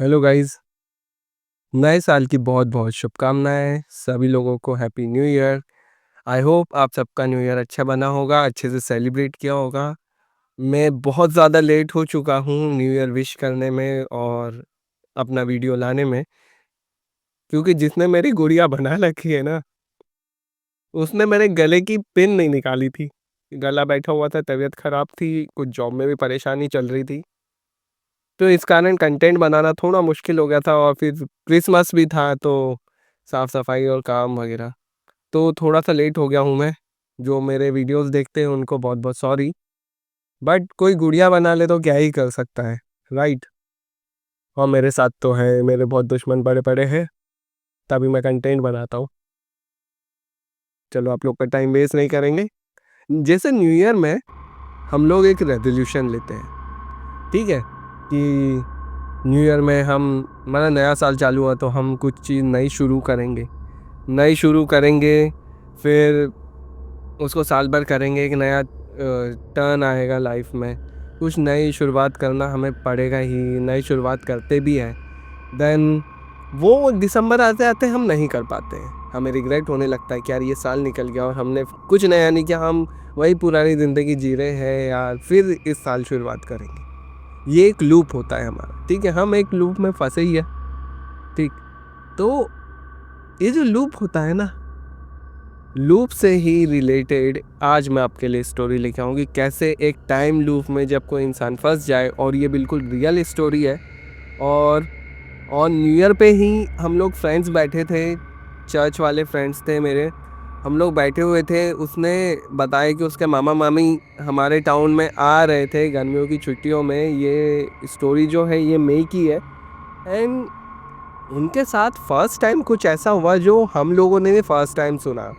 Hello guys. नए साल की बहुत बहुत शुभकामनाएं सभी लोगों को। Happy new year. I hope आप सबका न्यू ईयर अच्छा बना होगा, अच्छे से सेलिब्रेट किया होगा। मैं बहुत ज़्यादा लेट हो चुका हूँ न्यू ईयर विश करने में और अपना वीडियो लाने में, क्योंकि जिसने मेरी गुड़िया बना रखी है ना, उसने मेरे गले की पिन नहीं निकाली थी। गला बैठा हुआ था, तबीयत खराब थी, कुछ जॉब में भी परेशानी चल रही थी, तो इस कारण कंटेंट बनाना थोड़ा मुश्किल हो गया था। और फिर क्रिसमस भी था, तो साफ़ सफाई और काम वगैरह, तो थोड़ा-सा लेट हो गया हूँ मैं। जो मेरे वीडियोज़ देखते हैं उनको बहुत-बहुत सॉरी। बट कोई गुड़िया बना ले तो क्या ही कर सकता है, राइट? और मेरे साथ तो है, मेरे बहुत दुश्मन बड़े-बड़े हैं, तभी मैं कंटेंट बनाता हूँ। चलो आप लोग का टाइम वेस्ट नहीं करेंगे। जैसे न्यू ईयर में हम लोग एक रेज़ोल्यूशन लेते हैं, ठीक है? कि न्यू ईयर में हम हमारा नया साल चालू हुआ तो हम कुछ चीज़ नई शुरू करेंगे। फिर उसको साल भर करेंगे, एक नया टर्न आएगा लाइफ में। कुछ नई शुरुआत करना हमें पड़ेगा ही, नई शुरुआत करते भी हैं। देन वो दिसंबर आते-आते हम नहीं कर पाते हैं। हमें रिग्रेट होने लगता है कि यार ये साल निकल गया और हमने कुछ नया नहीं किया, हम वही पुरानी ज़िंदगी जी रहे हैं यार, फिर इस साल शुरुआत करेंगे। ये एक लूप होता है हमारा, ठीक है? हम एक लूप में फँसे ही हैं, ठीक? तो ये जो लूप होता है ना, लूप से ही रिलेटेड आज मैं आपके लिए स्टोरी लेके आऊँ कि कैसे एक टाइम लूप में जब कोई इंसान फंस जाए, और ये बिल्कुल रियल स्टोरी है। और न्यू ईयर पे ही हम लोग फ्रेंड्स बैठे थे, चर्च वाले फ्रेंड्स थे मेरे। हम लोग बैठे हुए थे, उसने बताया कि उसके मामा मामी हमारे टाउन में आ रहे थे गर्मियों की छुट्टियों में। ये स्टोरी जो है ये मई की है। एंड उनके साथ फर्स्ट टाइम कुछ ऐसा हुआ जो हम लोगों ने भी फर्स्ट टाइम सुना,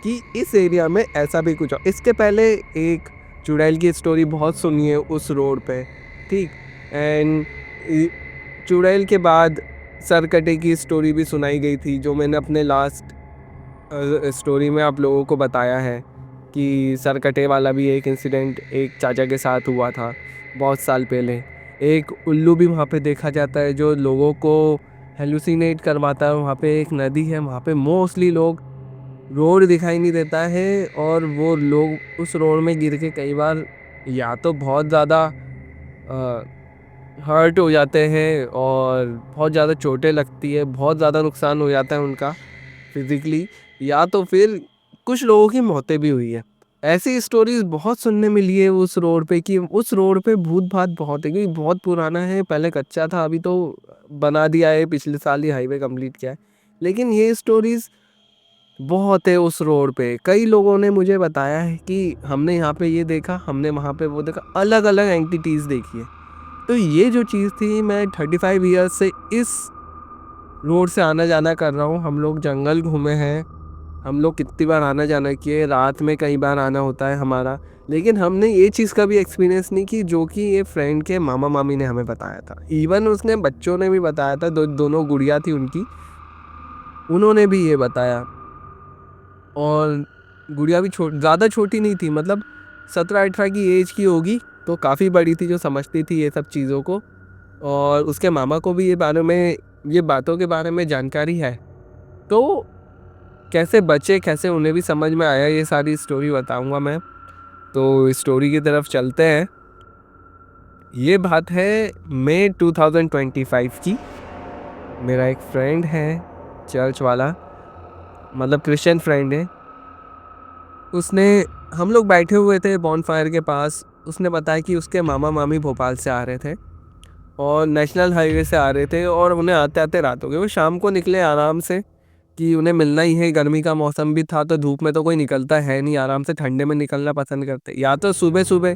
कि इस एरिया में ऐसा भी कुछ हो। इसके पहले एक चुड़ैल की स्टोरी बहुत सुनी है उस रोड पे, ठीक? एंड चुड़ैल के बाद सरकटे की स्टोरी भी सुनाई गई थी, जो मैंने अपने लास्ट स्टोरी में आप लोगों को बताया है कि सरकटे वाला भी एक इंसिडेंट एक चाचा के साथ हुआ था बहुत साल पहले। एक उल्लू भी वहाँ पे देखा जाता है जो लोगों को हेलुसिनेट करवाता है। वहाँ पे एक नदी है, वहाँ पे मोस्टली लोग, रोड दिखाई नहीं देता है और वो लोग उस रोड में गिर के कई बार या तो बहुत ज़्यादा हर्ट हो जाते हैं और बहुत ज़्यादा चोटें लगती है, बहुत ज़्यादा नुकसान हो जाता है उनका फिज़िकली, या तो फिर कुछ लोगों की मौतें भी हुई है। ऐसी स्टोरीज़ बहुत सुनने मिली है उस रोड पे, कि उस रोड पे भूत-भात बहुत है, क्योंकि बहुत पुराना है, पहले कच्चा था, अभी तो बना दिया है, पिछले साल ही हाईवे कंप्लीट किया है। लेकिन ये स्टोरीज़ बहुत है उस रोड पे। कई लोगों ने मुझे बताया है कि हमने यहाँ पे ये देखा, हमने वहाँ पे वो देखा, अलग-अलग एंटिटीज़ देखी है। तो ये जो चीज़ थी, मैं 35 ईयर्स से इस रोड से आना-जाना कर रहा हूँ। हम लोग जंगल घूमे हैं, हम लोग कितनी बार आना-जाना किए, रात में कई बार आना होता है हमारा। लेकिन हमने ये चीज़ कभी एक्सपीरियंस नहीं की जो कि ये फ्रेंड के मामा-मामी ने हमें बताया था। इवन उसने बच्चों ने भी बताया था, दोनों गुड़िया थी उनकी, उन्होंने भी ये बताया। और गुड़िया भी ज़्यादा छोटी नहीं थी, मतलब 17-18 की एज की होगी, तो काफ़ी बड़ी थी जो समझती थी ये सब चीज़ों को। और उसके मामा को भी ये बातों के बारे में जानकारी है। तो कैसे बचे, कैसे उन्हें भी समझ में आया, ये सारी स्टोरी बताऊँगा मैं। तो स्टोरी की तरफ चलते हैं। ये बात है मई 2025 की। मेरा एक फ्रेंड है चर्च वाला, मतलब क्रिश्चियन फ्रेंड है। उसने हम लोग बैठे हुए थे बॉनफायर के पास। उसने बताया कि उसके मामा-मामी भोपाल से आ रहे थे और नेशनल हाईवे से आ रहे थे, और उन्हें आते-आते रात हो गई। वो शाम को निकले आराम से, कि उन्हें मिलना ही है। गर्मी का मौसम भी था, तो धूप में तो कोई निकलता है नहीं, आराम से ठंडे में निकलना पसंद करते, या तो सुबह-सुबह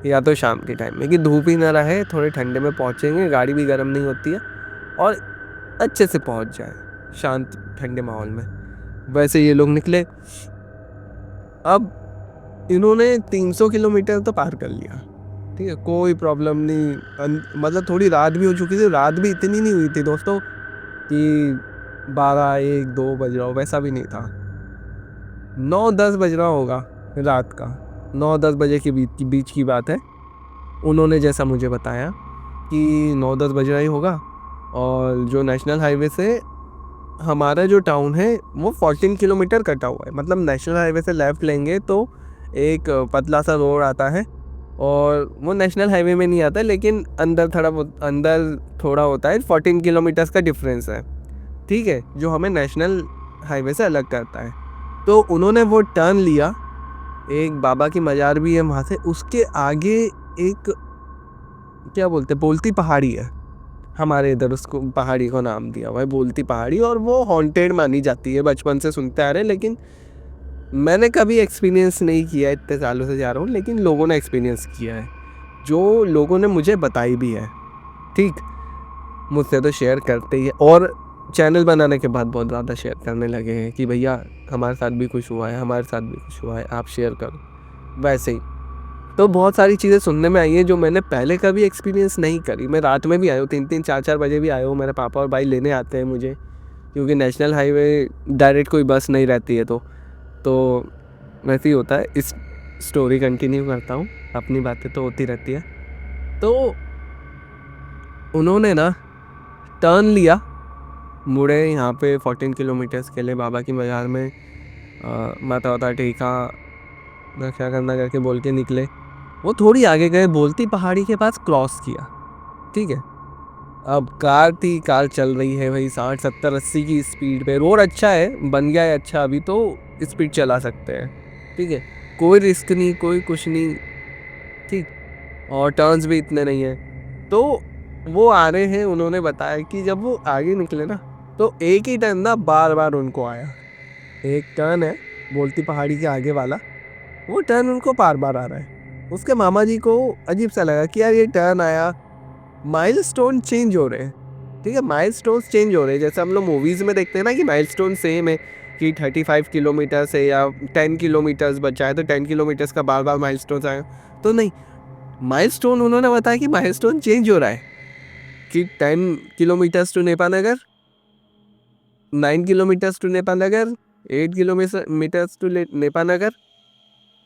या तो शाम के टाइम में, कि धूप ही ना रहे, थोड़े ठंडे में पहुँचेंगे, गाड़ी भी गर्म नहीं होती है और अच्छे से पहुँच जाए शांत ठंडे माहौल में। वैसे ये लोग निकले। अब इन्होंने 300 किलोमीटर तो पार कर लिया, ठीक है, कोई प्रॉब्लम नहीं। मतलब थोड़ी रात भी हो चुकी थी, रात भी इतनी नहीं हुई थी दोस्तों कि 12, 1, 2 बज रहा हो, वैसा भी नहीं था। 9-10 बज रहा होगा रात का, 9-10 बजे के बीच की बात है। उन्होंने जैसा मुझे बताया कि 9-10 बज रहा ही होगा, और जो नेशनल हाईवे से हमारा जो टाउन है वो 14 किलोमीटर कटा हुआ है। मतलब नेशनल हाईवे से लेफ़्ट लेंगे तो एक पतला सा रोड आता है और वो नेशनल हाईवे में नहीं आता, लेकिन अंदर थोड़ा होता है। 14 किलोमीटर्स का डिफरेंस है, ठीक है, जो हमें नेशनल हाईवे से अलग करता है। तो उन्होंने वो टर्न लिया, एक बाबा की मज़ार भी है वहाँ से, उसके आगे एक क्या बोलते हैं, बोलती पहाड़ी है। हमारे इधर उसको पहाड़ी को नाम दिया हुआ है बोलती पहाड़ी, और वो हॉन्टेड मानी जाती है, बचपन से सुनते आ रहे हैं। लेकिन मैंने कभी एक्सपीरियंस नहीं किया, इतने सालों से जा रहा हूँ, लेकिन लोगों ने एक्सपीरियंस किया है, जो लोगों ने मुझे बताई भी है। ठीक, मुझसे तो शेयर करते ही है, और चैनल बनाने के बाद बहुत ज़्यादा शेयर करने लगे हैं कि भैया हमारे साथ भी कुछ हुआ है, हमारे साथ भी कुछ हुआ है, आप शेयर करो। वैसे ही तो बहुत सारी चीज़ें सुनने में आई हैं जो मैंने पहले कभी एक्सपीरियंस नहीं करी। मैं रात में भी आया हूँ, 3-3 4-4 बजे भी आया हूँ। मेरे पापा और भाई लेने आते हैं मुझे, क्योंकि नेशनल हाईवे डायरेक्ट कोई बस नहीं रहती है, तो वैसे ही होता है। इस स्टोरी कंटिन्यू करता हूँ, अपनी बातें तो होती रहती है। तो उन्होंने ना टर्न लिया, मुड़े यहाँ पे 14 किलोमीटर्स के लिए बाबा की मज़ार में माथा वाथा टेका, रक्षा करना करके बोल के निकले। वो थोड़ी आगे गए, बोलती पहाड़ी के पास क्रॉस किया, ठीक है। अब कार थी, कार चल रही है भाई 60-70-80 की स्पीड पे। रोड अच्छा है, बन गया है अच्छा, अभी तो स्पीड चला सकते हैं, ठीक है, कोई रिस्क नहीं, कोई कुछ नहीं, ठीक, और टर्न्स भी इतने नहीं है। तो वो आ रहे हैं, उन्होंने बताया कि जब वो आगे निकले ना, तो एक ही टर्न ना बार बार उनको आया। एक टर्न है बोलती पहाड़ी के आगे वाला, वो टर्न उनको बार बार आ रहा है। उसके मामा जी को अजीब सा लगा कि यार ये टर्न आया, माइलस्टोन चेंज हो रहे हैं, ठीक है, माइलस्टोन्स चेंज हो रहे हैं। जैसे हम लोग मूवीज़ में देखते हैं ना कि माइलस्टोन सेम है, कि 35 किलोमीटर से या 10 किलोमीटर्स बचा है तो 10 किलोमीटर्स का बार बार माइलस्टोन्स आए। तो नहीं, माइलस्टोन उन्होंने बताया कि माइलस्टोन चेंज हो रहा है, कि 10 kilometers to Nepal Nagar, 9 kilometers to Nepal Nagar, 8 kilometers to Nepal Nagar,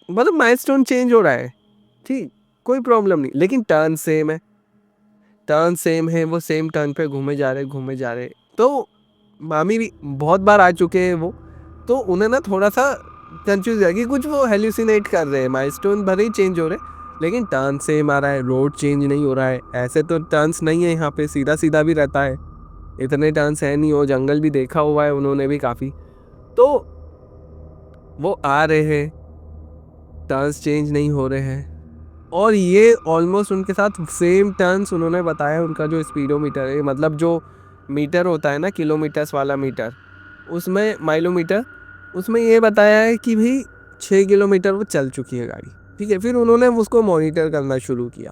मतलब माइलस्टोन चेंज हो रहा है, ठीक, कोई प्रॉब्लम नहीं, लेकिन टर्न सेम है। टर्न सेम है, वो सेम टर्न पे घूमे जा रहे। तो मामी भी बहुत बार आ चुके हैं वो, तो उन्हें ना थोड़ा सा कंफ्यूज है कि कुछ वो हेल्यूसिनेट कर रहे हैं, माइलस्टोन भले ही चेंज हो रहे लेकिन टर्न सेम आ रहा है, रोड चेंज नहीं हो रहा है। ऐसे तो टर्न्स नहीं है यहाँ पे, सीधा सीधा भी रहता है, इतने टर्न्स है नहीं, हो जंगल भी देखा हुआ है उन्होंने भी काफ़ी। तो वो आ रहे हैं, टर्न्स चेंज नहीं हो रहे हैं, और ये ऑलमोस्ट उनके साथ सेम टर्न्स उन्होंने बताया। उनका जो स्पीडोमीटर है, मतलब जो मीटर होता है ना, किलोमीटर्स वाला मीटर, उसमें माइलोमीटर, उसमें ये बताया है कि भाई 6 किलोमीटर वो चल चुकी है गाड़ी, ठीक है। फिर उन्होंने उसको मॉनिटर करना शुरू किया,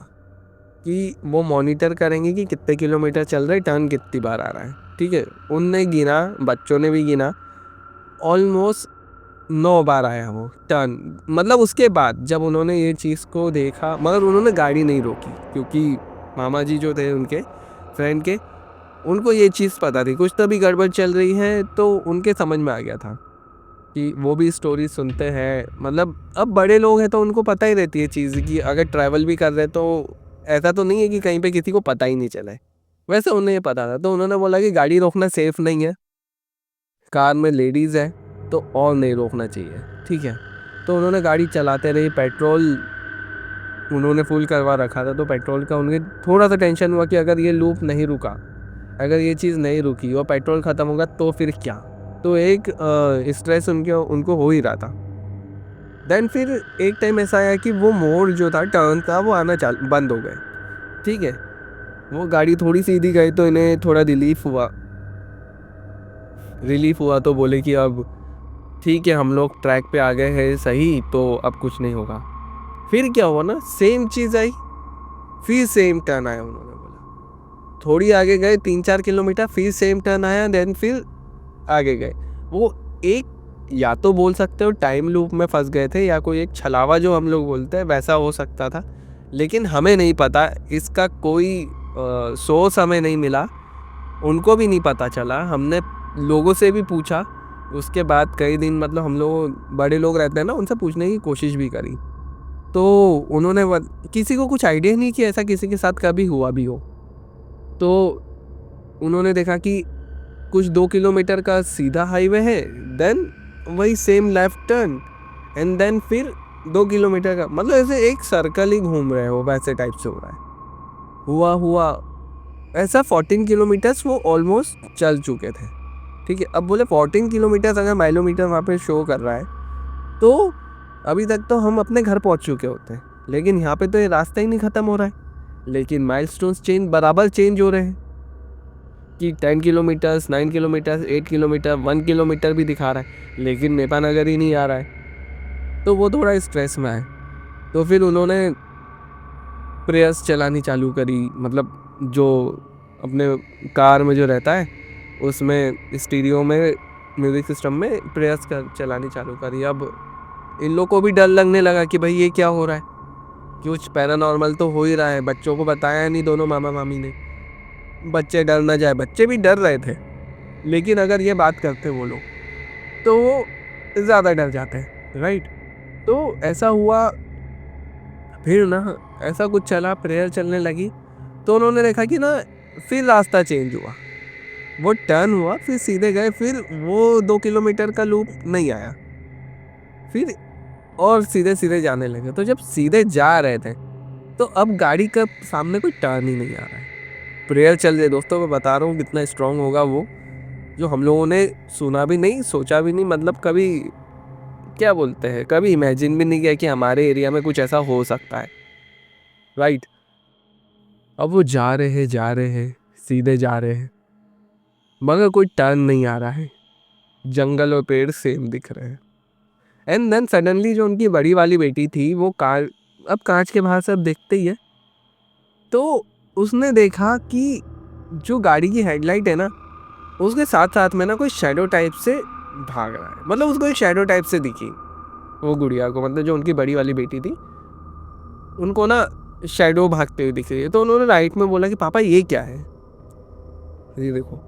कि वो मॉनिटर करेंगे कि कितने किलोमीटर चल रहे, टर्न कितनी बार आ रहा है, ठीक है। उनने गिना, बच्चों ने भी गिना, ऑलमोस्ट 9 बार आया वो टर्न। मतलब उसके बाद जब उन्होंने ये चीज़ को देखा, मगर उन्होंने गाड़ी नहीं रोकी, क्योंकि मामा जी जो थे उनके फ्रेंड के, उनको ये चीज़ पता थी कुछ तो भी गड़बड़ चल रही है, तो उनके समझ में आ गया था कि वो भी स्टोरी सुनते हैं। मतलब अब बड़े लोग हैं तो उनको पता ही रहती है चीज़, कि अगर ट्रैवल भी कर रहे तो ऐसा तो नहीं है कि कहीं पे किसी को पता ही नहीं चले। वैसे उन्हें ये पता था, तो उन्होंने बोला कि गाड़ी रोकना सेफ़ नहीं है, कार में लेडीज़ है, तो और नहीं रोकना चाहिए, ठीक है। तो उन्होंने गाड़ी चलाते रहे, पेट्रोल उन्होंने फुल करवा रखा था, तो पेट्रोल का उन्हें थोड़ा सा टेंशन हुआ कि अगर ये लूप नहीं रुका, अगर ये चीज़ नहीं रुकी और पेट्रोल ख़त्म होगा तो फिर क्या। तो एक स्ट्रेस उनको हो ही रहा था। देन फिर एक टाइम ऐसा आया कि वो मोड़ जो था, टर्न था, वो आना बंद हो गए, ठीक है। वो गाड़ी थोड़ी सीधी गई तो इन्हें थोड़ा रिलीफ हुआ, तो बोले कि अब ठीक है, हम लोग ट्रैक पे आ गए हैं सही, तो अब कुछ नहीं होगा। फिर क्या हुआ ना, सेम चीज़ आई, फिर सेम टर्न आया। उन्होंने बोला थोड़ी आगे गए 3-4 किलोमीटर, फिर सेम टर्न आया, देन फिर आगे गए। वो एक, या तो बोल सकते हो टाइम लूप में फंस गए थे, या कोई एक छलावा जो हम लोग बोलते हैं वैसा हो सकता था, लेकिन हमें नहीं पता, इसका कोई सोर्स हमें नहीं मिला, उनको भी नहीं पता चला। हमने लोगों से भी पूछा, उसके बाद कई दिन, मतलब हम लोग बड़े लोग रहते हैं ना, उनसे पूछने की कोशिश भी करी, तो किसी को कुछ आइडिया नहीं कि ऐसा किसी के साथ कभी हुआ भी हो। तो उन्होंने देखा कि कुछ 2 किलोमीटर का सीधा हाईवे है, देन वही same left turn, and then फिर 2 किलोमीटर का, मतलब ऐसे एक सर्कल ही घूम रहे हो, वैसे टाइप से हो रहा है। हुआ ऐसा 14 किलोमीटर्स वो ऑलमोस्ट चल चुके थे। ठीक है, अब बोले 14 किलोमीटर्स अगर माइलोमीटर वहाँ पे शो कर रहा है तो अभी तक तो हम अपने घर पहुँच चुके होते हैं, लेकिन यहाँ पे तो ये रास्ता ही नहीं ख़त्म हो रहा है। लेकिन माइलस्टोन्स बराबर चेंज हो रहे हैं कि 10 किलोमीटर्स, 9 किलोमीटर्स, 8 किलोमीटर, 1 किलोमीटर भी दिखा रहा है, लेकिन नेपानगर ही नहीं आ रहा है। तो वो थोड़ा स्ट्रेस में आए, तो फिर उन्होंने प्रेयर्स चलानी चालू करी, मतलब जो अपने कार में जो रहता है उसमें स्टीरियो में म्यूज़िक सिस्टम में प्रेयर्स कर चलानी चालू करी। अब इन लोग को भी डर लगने लगा कि भाई ये क्या हो रहा है, कुछ पैरानॉर्मल तो हो ही रहा है। बच्चों को बताया नहीं दोनों मामा मामी ने, बच्चे डर ना जाए। बच्चे भी डर रहे थे, लेकिन अगर ये बात करते वो लोग तो वो ज़्यादा डर जाते हैं, राइट। तो ऐसा हुआ, फिर ना ऐसा कुछ चला, प्रेयर चलने लगी, तो उन्होंने देखा कि ना फिर रास्ता चेंज हुआ, वो टर्न हुआ, फिर सीधे गए, फिर वो 2 किलोमीटर का लूप नहीं आया, फिर और सीधे सीधे जाने लगे। तो जब सीधे जा रहे थे तो अब गाड़ी का सामने कोई टर्न ही नहीं आ रहा है। प्रेयर चल रही है दोस्तों, मैं बता रहा हूँ कितना स्ट्रांग होगा वो, जो हम लोगों ने सुना भी नहीं, सोचा भी नहीं, मतलब कभी क्या बोलते हैं, कभी इमेजिन भी नहीं किया कि हमारे एरिया में कुछ ऐसा हो सकता है, राइट। अब वो जा रहे हैं, सीधे जा रहे हैं, मगर कोई टर्न नहीं आ रहा है, जंगल और पेड़ सेम दिख रहे हैं। एंड देन सडनली जो उनकी बड़ी वाली बेटी थी वो कार, अब कांच के बाहर से अब देखते ही है, तो उसने देखा कि जो गाड़ी की हेडलाइट है ना, उसके साथ साथ में ना कोई शैडो टाइप से भाग रहा है, मतलब उसको एक शैडो टाइप से दिखी वो गुड़िया को, मतलब जो उनकी बड़ी वाली बेटी थी उनको ना शैडो भागते हुए दिख रही है। तो उन्होंने राइट में बोला कि पापा ये क्या है, ये देखो।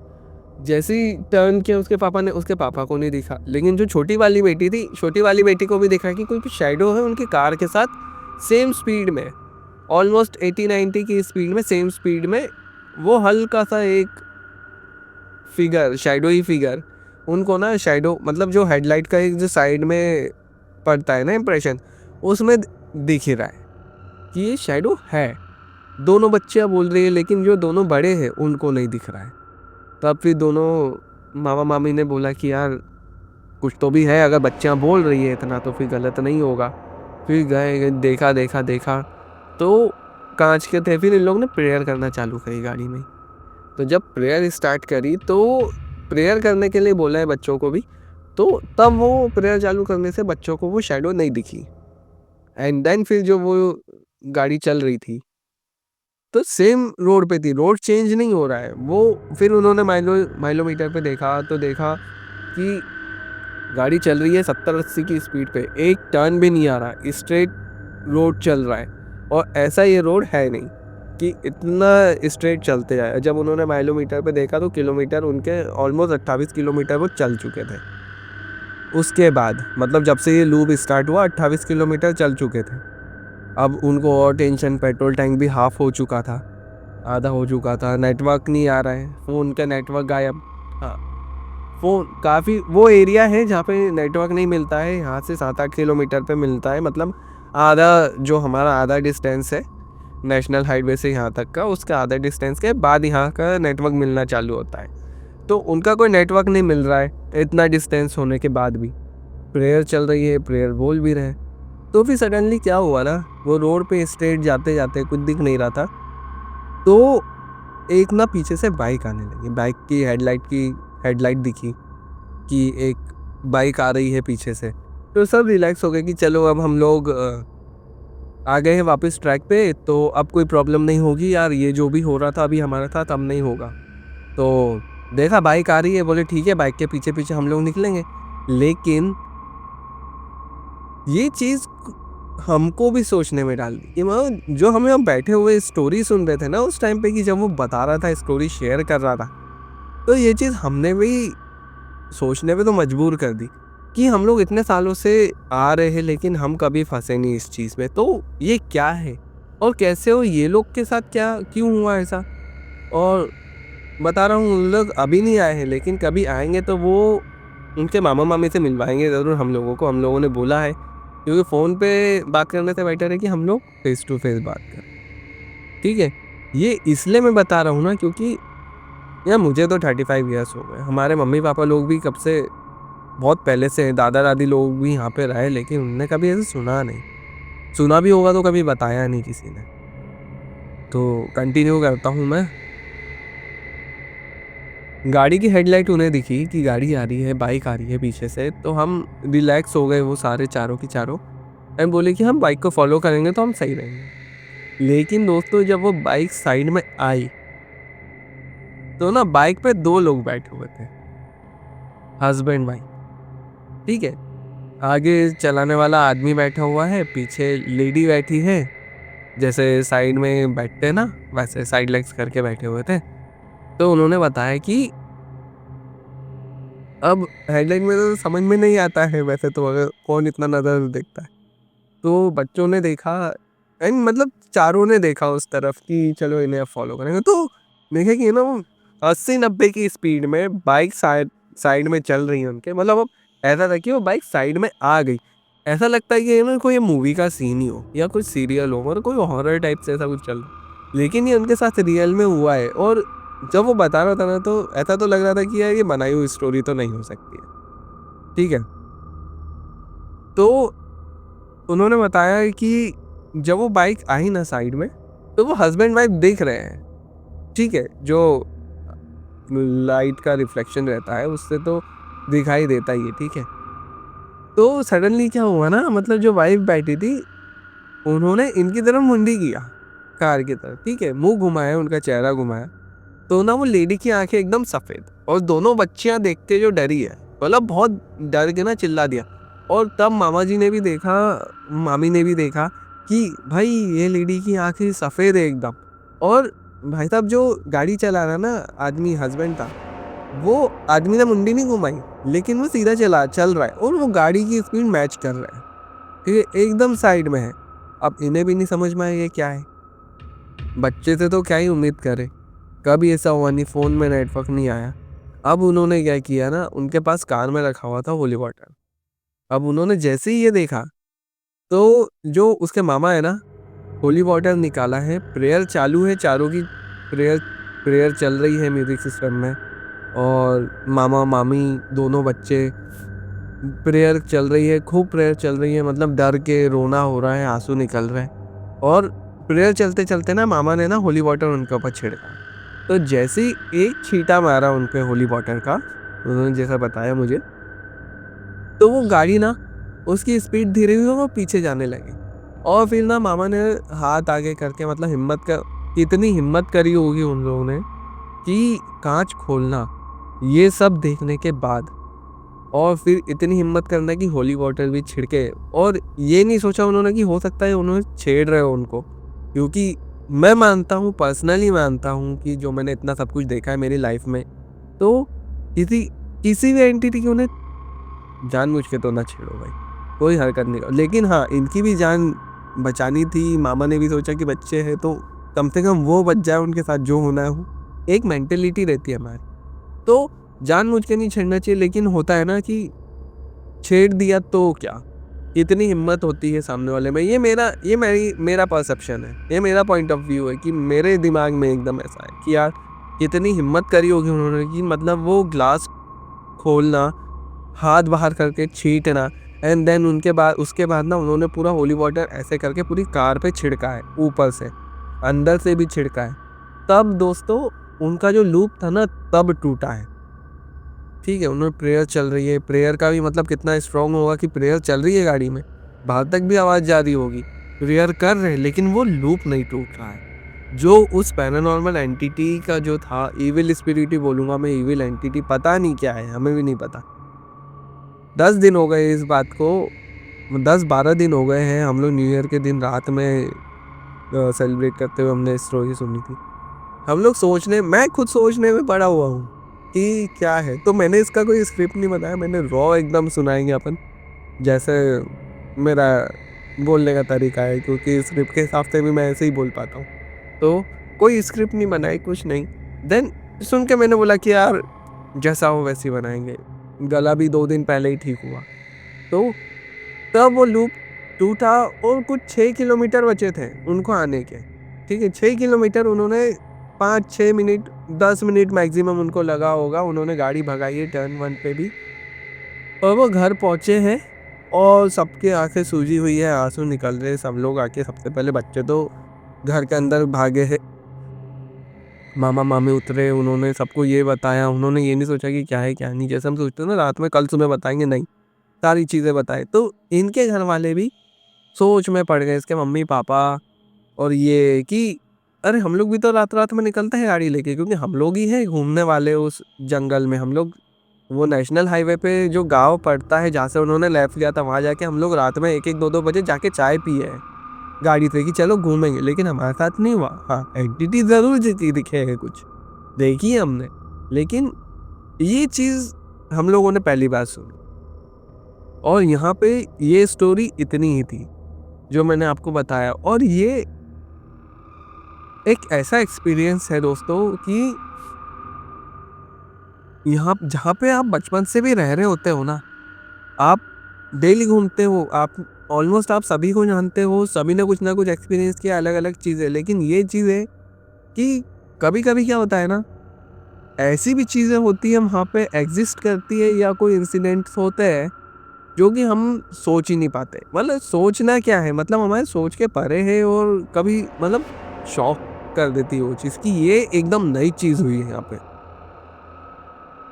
जैसे ही टर्न किया उसके पापा को नहीं दिखा, लेकिन जो छोटी वाली बेटी थी, छोटी वाली बेटी को भी दिखा कि कोई शैडो है उनकी कार के साथ, सेम स्पीड में, ऑलमोस्ट 80-90 की स्पीड में, सेम स्पीड में वो हल्का सा एक फिगर, शैडो ही फिगर, उनको ना शैडो मतलब जो हेडलाइट का एक जो साइड में पड़ता है ना इम्प्रेशन, उसमें दिख ही रहा है कि ये शैडो है। दोनों बच्चियाँ बोल रही है, लेकिन जो दोनों बड़े हैं उनको नहीं दिख रहा है। तब फिर दोनों मामा मामी ने बोला कि यार कुछ तो भी है, अगर बच्चियाँ बोल रही है इतना तो फिर गलत नहीं होगा। फिर गए, देखा देखा देखा तो कांच के थे। फिर इन लोग ने प्रेयर करना चालू करी गाड़ी में। तो जब प्रेयर स्टार्ट करी तो प्रेयर करने के लिए बोला है बच्चों को भी, तो तब वो प्रेयर चालू करने से बच्चों को वो शैडो नहीं दिखी। एंड देन फिर जो वो गाड़ी चल रही थी तो सेम रोड पे थी, रोड चेंज नहीं हो रहा है वो। फिर उन्होंने माइलोमीटर पे देखा तो देखा कि गाड़ी चल रही है 70-80 की स्पीड पे, एक टर्न भी नहीं आ रहा, स्ट्रेट रोड चल रहा है। और ऐसा ये रोड है नहीं कि इतना स्ट्रेट चलते जाए। जब उन्होंने माइलोमीटर पे देखा तो किलोमीटर उनके ऑलमोस्ट 28 किलोमीटर वो चल चुके थे। उसके बाद मतलब जब से ये लूप स्टार्ट हुआ 28 किलोमीटर चल चुके थे। अब उनको और टेंशन, पेट्रोल टैंक भी हाफ हो चुका था, आधा हो चुका था, नेटवर्क नहीं आ रहा है, फ़ोन का नेटवर्क गायब। हाँ, फ़ोन काफ़ी वो एरिया है जहाँ पे नेटवर्क नहीं मिलता है, यहाँ से 7-8 किलोमीटर पे मिलता है, मतलब आधा, जो हमारा आधा डिस्टेंस है नेशनल हाईवे से यहाँ तक का, उसका आधा डिस्टेंस के बाद यहाँ का नेटवर्क मिलना चालू होता है। तो उनका कोई नेटवर्क नहीं मिल रहा है इतना डिस्टेंस होने के बाद भी। प्रेयर चल रही है, प्रेयर बोल भी रहे हैं। तो फिर सडनली क्या हुआ ना, वो रोड पे स्ट्रेट जाते जाते कुछ दिख नहीं रहा था, तो एक ना पीछे से बाइक आने लगी। बाइक की हेडलाइट दिखी कि एक बाइक आ रही है पीछे से। तो सब रिलैक्स हो गए कि चलो अब हम लोग आ गए हैं वापस ट्रैक पे, तो अब कोई प्रॉब्लम नहीं होगी यार, ये जो भी हो रहा था अभी हमारे साथ अब नहीं होगा। तो देखा बाइक आ रही है, बोले ठीक है बाइक के पीछे पीछे हम लोग निकलेंगे। लेकिन ये चीज़ हमको भी सोचने में डाल दी कि मतलब जो हम बैठे हुए स्टोरी सुन रहे थे ना उस टाइम पे, कि जब वो बता रहा था, स्टोरी शेयर कर रहा था, तो ये चीज़ हमने भी सोचने पे तो मजबूर कर दी कि हम लोग इतने सालों से आ रहे हैं लेकिन हम कभी फंसे नहीं इस चीज़ में। तो ये क्या है और कैसे हो, ये लोग के साथ क्या क्यों हुआ ऐसा, और बता रहा हूँ उन लोग अभी नहीं आए हैं, लेकिन कभी आएंगे तो वो उनके मामा मामी से मिलवाएंगे ज़रूर हम लोगों को। हम लोगों ने बोला है, क्योंकि फ़ोन पे बात करने से बेटर है कि हम लोग फेस टू फेस बात करें। ठीक है, ये इसलिए मैं बता रहा हूँ ना, क्योंकि यार मुझे तो 35 ईयर्स हो गए, हमारे मम्मी पापा लोग भी कब से, बहुत पहले से दादा दादी लोग भी यहाँ पे रहे, लेकिन उनने कभी ऐसे सुना नहीं। सुना भी होगा तो कभी बताया नहीं किसी ने। तो कंटिन्यू करता हूँ मैं। गाड़ी की हेडलाइट उन्हें दिखी कि गाड़ी आ रही है, बाइक आ रही है पीछे से, तो हम रिलैक्स हो गए वो सारे चारों की चारों। एंड बोले कि हम बाइक को फॉलो करेंगे तो हम सही रहेंगे। लेकिन दोस्तों जब वो बाइक साइड में आई, तो ना बाइक पे 2 लोग बैठे हुए थे, हस्बैंड वाइफ। ठीक है, आगे चलाने वाला आदमी बैठा हुआ है, पीछे लेडी बैठी है, जैसे साइड में बैठते हैं ना, वैसे साइड लेग्स करके बैठे हुए थे। तो उन्होंने बताया कि अब हेडलाइन में तो समझ में नहीं आता है वैसे तो, अगर कौन इतना नजर देखता है। तो बच्चों ने देखा, एंड मतलब चारों ने देखा उस तरफ कि चलो इन्हें अब फॉलो करेंगे। तो देखे कि ना वो 80-90 की स्पीड में बाइक साइड साइड में चल रही है उनके, मतलब अब ऐसा था कि वो बाइक साइड में आ गई। ऐसा लगता है कि ना कोई मूवी का सीन ही हो या कुछ सीरियल हो, मतलब कोई हॉरर टाइप से ऐसा कुछ चल रहा है। लेकिन ये उनके साथ रियल में हुआ है। और जब वो बता रहा था ना, तो ऐसा तो लग रहा था कि यार ये बनाई हुई स्टोरी तो नहीं हो सकती है। ठीक है, तो उन्होंने बताया कि जब वो बाइक आई ना साइड में, तो वो हस्बैंड वाइफ देख रहे हैं। ठीक है, जो लाइट का रिफ्लेक्शन रहता है उससे तो दिखाई देता ही है। ठीक है, तो सडनली क्या हुआ ना, मतलब जो वाइफ बैठी थी, उन्होंने इनकी तरफ मुंडी किया, कार की तरफ। ठीक है, मुंह घुमाया, उनका चेहरा घुमाया, तो ना वो लेडी की आंखें एकदम सफेद, और दोनों बच्चियां देख के जो डरी है, मतलब बहुत डर के ना चिल्ला दिया। और तब मामा जी ने भी देखा, मामी ने भी देखा कि भाई ये लेडी की आंखें सफेद है एकदम। और भाई साहब जो गाड़ी चला रहा ना आदमी, हस्बैंड था, वो आदमी ने मुंडी नहीं घुमाई, लेकिन वो सीधा चल रहा है, और वो गाड़ी की स्पीड मैच कर रहा है। ठीक है, एकदम साइड में है। अब इन्हें भी नहीं समझ में आया ये क्या है, बच्चे से तो क्या ही उम्मीद करे, कभी ऐसा हुआ नहीं, फ़ोन में नेटवर्क नहीं आया। अब उन्होंने क्या किया ना, उनके पास कार में रखा हुआ था होली वाटर। अब उन्होंने जैसे ही ये देखा, तो जो उसके मामा है ना, होली वाटर निकाला है, प्रेयर चालू है, चारों की प्रेयर प्रेयर चल रही है म्यूजिक सिस्टम में। और मामा मामी दोनों बच्चे, प्रेयर चल रही है, खूब प्रेयर चल रही है, मतलब डर के रोना हो रहा है, आंसू निकल रहे हैं। और प्रेयर चलते चलते ना मामा ने ना होली वाटर उनके ऊपर छिड़का। तो जैसे ही एक छींटा मारा उन पे होली वाटर का, उन्होंने जैसा बताया मुझे, तो वो गाड़ी ना, उसकी स्पीड धीरे हुई, वो पीछे जाने लगी। और फिर ना मामा ने हाथ आगे करके, मतलब हिम्मत कर, इतनी हिम्मत करी होगी उन लोगों ने कि कांच खोलना, ये सब देखने के बाद, और फिर इतनी हिम्मत करना कि होली वाटर भी छिड़के। और ये नहीं सोचा उन्होंने कि हो सकता है उन्होंने छेड़ रहे हो उनको, क्योंकि मैं मानता हूँ, पर्सनली मानता हूँ कि जो मैंने इतना सब कुछ देखा है मेरी लाइफ में, तो किसी किसी भी एंटिटी को उन्हें जानबूझ के तो ना छेड़ो भाई, कोई हरकत नहीं करो। लेकिन हाँ, इनकी भी जान बचानी थी। मामा ने भी सोचा कि बच्चे हैं तो कम से कम वो बच जाए, उनके साथ जो होना है हो। एक मेंटेलिटी रहती है हमारी, तो जानबूझ के नहीं छेड़ना चाहिए। लेकिन होता है ना कि छेड़ दिया तो क्या, इतनी हिम्मत होती है सामने वाले में। ये मेरा परसेप्शन है, ये मेरा पॉइंट ऑफ व्यू है कि मेरे दिमाग में एकदम ऐसा है कि यार कितनी हिम्मत करी होगी उन्होंने, कि मतलब वो ग्लास खोलना, हाथ बाहर करके छींटना, एंड देन उसके बाद ना उन्होंने पूरा होली वाटर ऐसे करके पूरी कार पे छिड़का है, ऊपर से अंदर से भी छिड़का है। तब दोस्तों उनका जो लूप था ना, तब टूटा है। ठीक है, उन्होंने प्रेयर चल रही है, प्रेयर का भी मतलब कितना स्ट्रांग होगा कि प्रेयर चल रही है गाड़ी में, बाहर तक भी आवाज़ जा रही होगी, प्रेयर कर रहे हैं, लेकिन वो लूप नहीं टूट रहा है। जो उस पैरानॉर्मल एंटिटी का जो था, इविल स्पिरिट ही बोलूँगा मैं, इविल एंटिटी, पता नहीं क्या है, हमें भी नहीं पता। 10 दिन हो गए इस बात को, 10-12 दिन हो गए हैं, हम लोग न्यू ईयर के दिन रात में सेलिब्रेट करते हुए हमने स्टोरी सुनी थी। हम लोग मैं खुद सोचने में पड़ा हुआ हूँ कि क्या है। तो मैंने इसका कोई स्क्रिप्ट नहीं बनाया, मैंने रॉ एकदम सुनाएंगे अपन, जैसे मेरा बोलने का तरीका है, क्योंकि स्क्रिप्ट के हिसाब से भी मैं ऐसे ही बोल पाता हूँ। तो कोई स्क्रिप्ट नहीं बनाई, कुछ नहीं। देन सुन के मैंने बोला कि यार जैसा हो वैसे ही बनाएंगे। गला भी 2 दिन पहले ही ठीक हुआ। तो तब वो लूप टूटा और कुछ 6 किलोमीटर बचे थे उनको आने के। ठीक है, 6 किलोमीटर उन्होंने 5-6 मिनट 10 मिनट मैक्सिमम उनको लगा होगा। उन्होंने गाड़ी भगाई है टर्न 1 पे भी, और वो घर पहुंचे हैं और सबके आंखें सूजी हुई है, आंसू निकल रहे। सब लोग आके, सबसे पहले बच्चे तो घर के अंदर भागे हैं, मामा मामी उतरे, उन्होंने सबको ये बताया। उन्होंने ये नहीं सोचा कि क्या है क्या नहीं, जैसे हम सोचते हैं ना रात में कल सुबह बताएंगे, नहीं, सारी चीज़ें बताए। तो इनके घर वाले भी सोच में पड़ गए, इसके मम्मी पापा, और ये कि अरे हम लोग भी तो रात रात में निकलते हैं गाड़ी लेके, क्योंकि हम लोग ही हैं घूमने वाले उस जंगल में। हम लोग वो नेशनल हाईवे पे जो गांव पड़ता है जहाँ से उन्होंने लेफ्ट लिया था, वहाँ जाके हम लोग रात में 1-1 2-2 बजे जाके चाय पिए हैं गाड़ी से कि चलो घूमेंगे। लेकिन हमारे साथ नहीं हुआ। हाँ, एंटिटी जरूर दिखे है, कुछ देखी है हमने, लेकिन ये चीज हम लोगों ने पहली बार सुनी। और यहाँ पे ये स्टोरी इतनी ही थी जो मैंने आपको बताया। और ये एक ऐसा एक्सपीरियंस है दोस्तों कि यहाँ जहाँ पे आप बचपन से भी रह रहे होते हो ना, आप डेली घूमते हो, आप ऑलमोस्ट आप सभी को जानते हो, सभी ने कुछ ना कुछ एक्सपीरियंस किया, अलग अलग चीज़ें। लेकिन ये चीज़ है कि कभी कभी क्या होता है ना, ऐसी भी चीज़ें होती है वहाँ पे एग्जिस्ट करती है, या कोई इंसिडेंट्स होते हैं जो कि हम सोच ही नहीं पाते। मतलब सोचना क्या है, मतलब हमारे सोच के परे है, और कभी मतलब शॉक कर देती है वो चीज़ कि ये एकदम नई चीज़ हुई है यहाँ पे।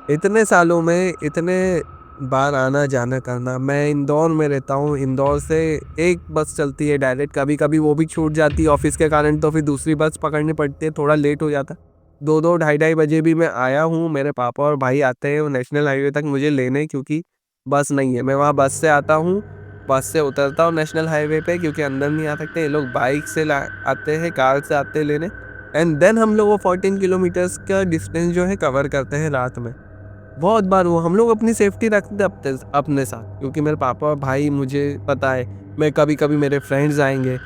इतने सालों में इतने बार आना जाना करना। मैं इंदौर में रहता हूँ, इंदौर से एक बस चलती है डायरेक्ट, कभी कभी वो भी छूट जाती है ऑफिस के कारण, तो फिर दूसरी बस पकड़नी पड़ती है, थोड़ा लेट हो जाता। 2-2 ढाई-ढाई बजे भी मैं आया हूँ, मेरे पापा और भाई आते हैं वो नेशनल हाईवे तक मुझे लेने, क्योंकि बस नहीं है। मैं वहाँ बस से आता हूँ, बस से उतरता हूँ नेशनल हाईवे पे, क्योंकि अंदर नहीं आ सकते ये लोग, बाइक से आते हैं, कार से आते हैं लेने। एंड देन हम लोग वो 14 किलोमीटर्स का डिस्टेंस जो है कवर करते हैं रात में। बहुत बार वो हम लोग अपनी सेफ्टी रखते अपने साथ, क्योंकि मेरे पापा और भाई, मुझे पता है मैं कभी कभी मेरे फ्रेंड्स आएंगे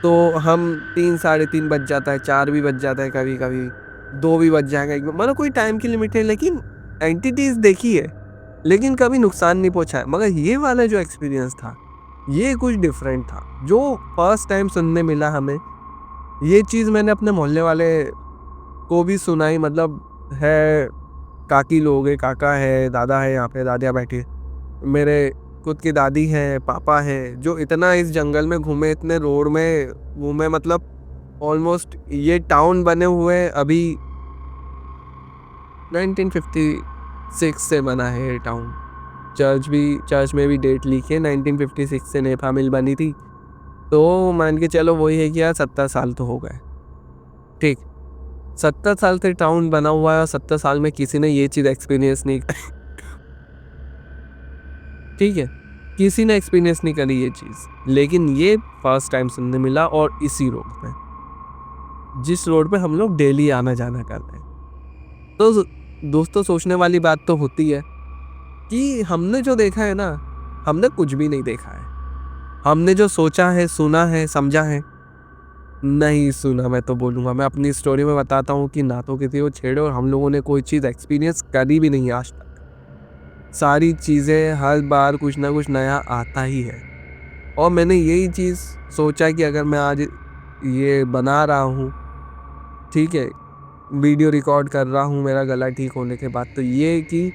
तो हम 3-3:30 बज जाता है, 4 भी बज जाता है, कभी कभी 2 भी बज जाएगा एक, मतलब कोई टाइम की लिमिट है। लेकिन एंटिटीज देखी है, लेकिन कभी नुकसान नहीं पहुंचा है। मगर ये वाला जो एक्सपीरियंस था, ये कुछ डिफरेंट था, जो फर्स्ट टाइम सुनने मिला हमें। ये चीज़ मैंने अपने मोहल्ले वाले को भी सुनाई, मतलब है, काकी लोग है, काका है, दादा है, यहाँ पे दादियाँ बैठी है, मेरे खुद की दादी है, पापा है, जो इतना इस जंगल में घूमे, इतने रोड में घूमे। मतलब ऑलमोस्ट ये टाउन बने हुए अभी 1956 से बना है ये टाउन। चर्च में भी डेट लिखी है 1956 से नेफा मिल बनी थी। तो मान के चलो वही है कि यार 70 साल तो हो गए। ठीक, 70 साल से टाउन बना हुआ है, और 70 साल में किसी ने ये चीज़ एक्सपीरियंस नहीं ठीक है, किसी ने एक्सपीरियंस नहीं करी ये चीज़, लेकिन ये फर्स्ट टाइम सुनने मिला, और इसी रोड पे, जिस रोड पे हम लोग डेली आना जाना करते हैं। तो दोस्तों, सोचने वाली बात तो होती है कि हमने जो देखा है ना, हमने कुछ भी नहीं देखा है। हमने जो सोचा है, सुना है, समझा है, नहीं सुना। मैं तो बोलूँगा, मैं अपनी स्टोरी में बताता हूँ कि ना तो किसी को छेड़ो, और हम लोगों ने कोई चीज़ एक्सपीरियंस करी भी नहीं आज तक। सारी चीज़ें हर बार कुछ ना कुछ नया आता ही है। और मैंने यही चीज़ सोचा कि अगर मैं आज ये बना रहा हूँ, ठीक है, वीडियो रिकॉर्ड कर रहा हूँ मेरा गला ठीक होने के बाद, तो ये कि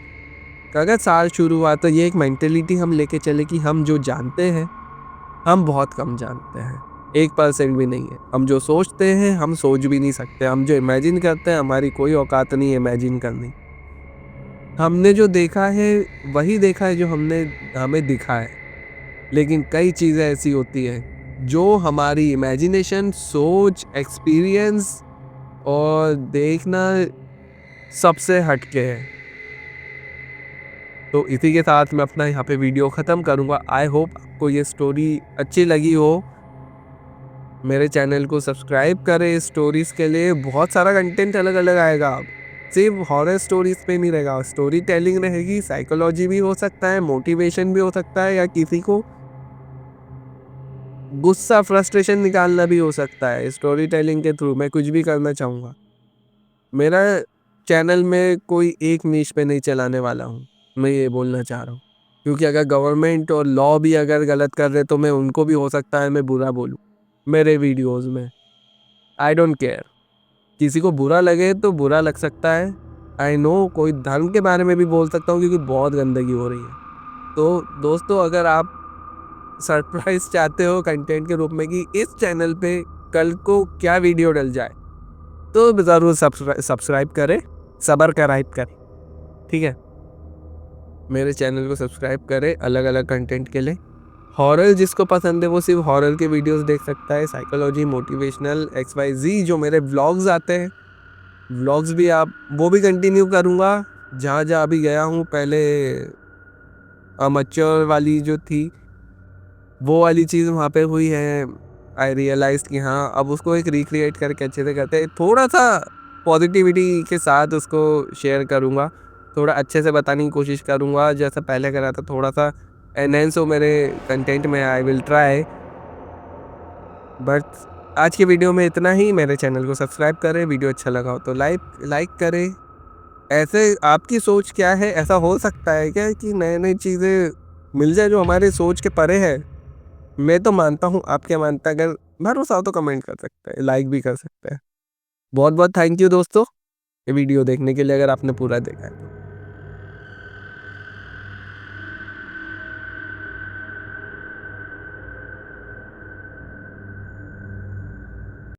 अगर साल शुरू हुआ तो ये एक मेंटेलिटी हम लेके चले कि हम जो जानते हैं, हम बहुत कम जानते हैं, 1% भी नहीं है। हम जो सोचते हैं हम सोच भी नहीं सकते, हम जो इमेजिन करते हैं हमारी कोई औकात नहीं है इमेजिन करनी। हमने जो देखा है वही देखा है जो हमने हमें दिखा है। लेकिन कई चीज़ें ऐसी होती है जो हमारी इमेजिनेशन, सोच, एक्सपीरियंस और देखना सबसे हटके है। तो इसी के साथ मैं अपना यहाँ पे वीडियो ख़त्म करूँगा। आई होप आपको ये स्टोरी अच्छी लगी हो। मेरे चैनल को सब्सक्राइब करें स्टोरीज़ के लिए, बहुत सारा कंटेंट अलग अलग आएगा। अब सिर्फ हॉरर स्टोरीज़ पे नहीं रहेगा, स्टोरी टेलिंग रहेगी, साइकोलॉजी भी हो सकता है, मोटिवेशन भी हो सकता है, या किसी को गुस्सा, फ्रस्ट्रेशन निकालना भी हो सकता है। स्टोरी टेलिंग के थ्रू मैं कुछ भी करना चाहूँगा। मेरा चैनल में कोई एक नीश पे नहीं चलाने वाला हूँ, मैं ये बोलना चाह रहा हूँ। क्योंकि अगर गवर्नमेंट और लॉ भी अगर गलत कर रहे तो मैं उनको भी हो सकता है मैं बुरा बोलूँ मेरे वीडियोस में। आई डोंट केयर, किसी को बुरा लगे तो बुरा लग सकता है। आई नो कोई धर्म के बारे में भी बोल सकता हूँ क्योंकि बहुत गंदगी हो रही है। तो दोस्तों, अगर आप सरप्राइज चाहते हो कंटेंट के रूप में कि इस चैनल पे कल को क्या वीडियो डल जाए, तो ज़रूर सब्सक्राइब करें, सब्र कराइब करें, ठीक है। मेरे चैनल को सब्सक्राइब करें अलग अलग कंटेंट के लिए। हॉरर जिसको पसंद है वो सिर्फ हॉरर के वीडियोस देख सकता है। साइकोलॉजी, मोटिवेशनल, XYZ जो मेरे व्लॉग्स आते हैं, व्लॉग्स भी आप वो भी कंटिन्यू करूँगा। जहाँ जहाँ अभी गया हूँ, पहले अमच्योर वाली जो थी वो वाली चीज़ वहाँ पे हुई है। आई रियलाइज कि हाँ, अब उसको एक रिक्रिएट करके अच्छे से करते हैं। थोड़ा सा पॉजिटिविटी के साथ उसको शेयर करूँगा, थोड़ा अच्छे से बताने की कोशिश करूँगा। जैसा पहले करा था थोड़ा सा एनहेंस हो मेरे कंटेंट में, आई विल ट्राई। बट आज की वीडियो में इतना ही। मेरे चैनल को सब्सक्राइब करें, वीडियो अच्छा लगा हो तो लाइक करें। ऐसे आपकी सोच क्या है? ऐसा हो सकता है क्या कि नई नई चीज़ें मिल जाए जो हमारे सोच के परे है? मैं तो मानता हूँ, आप क्या मानते हैं? अगर भरोसा हो तो कमेंट कर सकते हैं, लाइक भी कर सकते हैं। बहुत बहुत थैंक यू दोस्तों, ये वीडियो देखने के लिए, अगर आपने पूरा देखा है।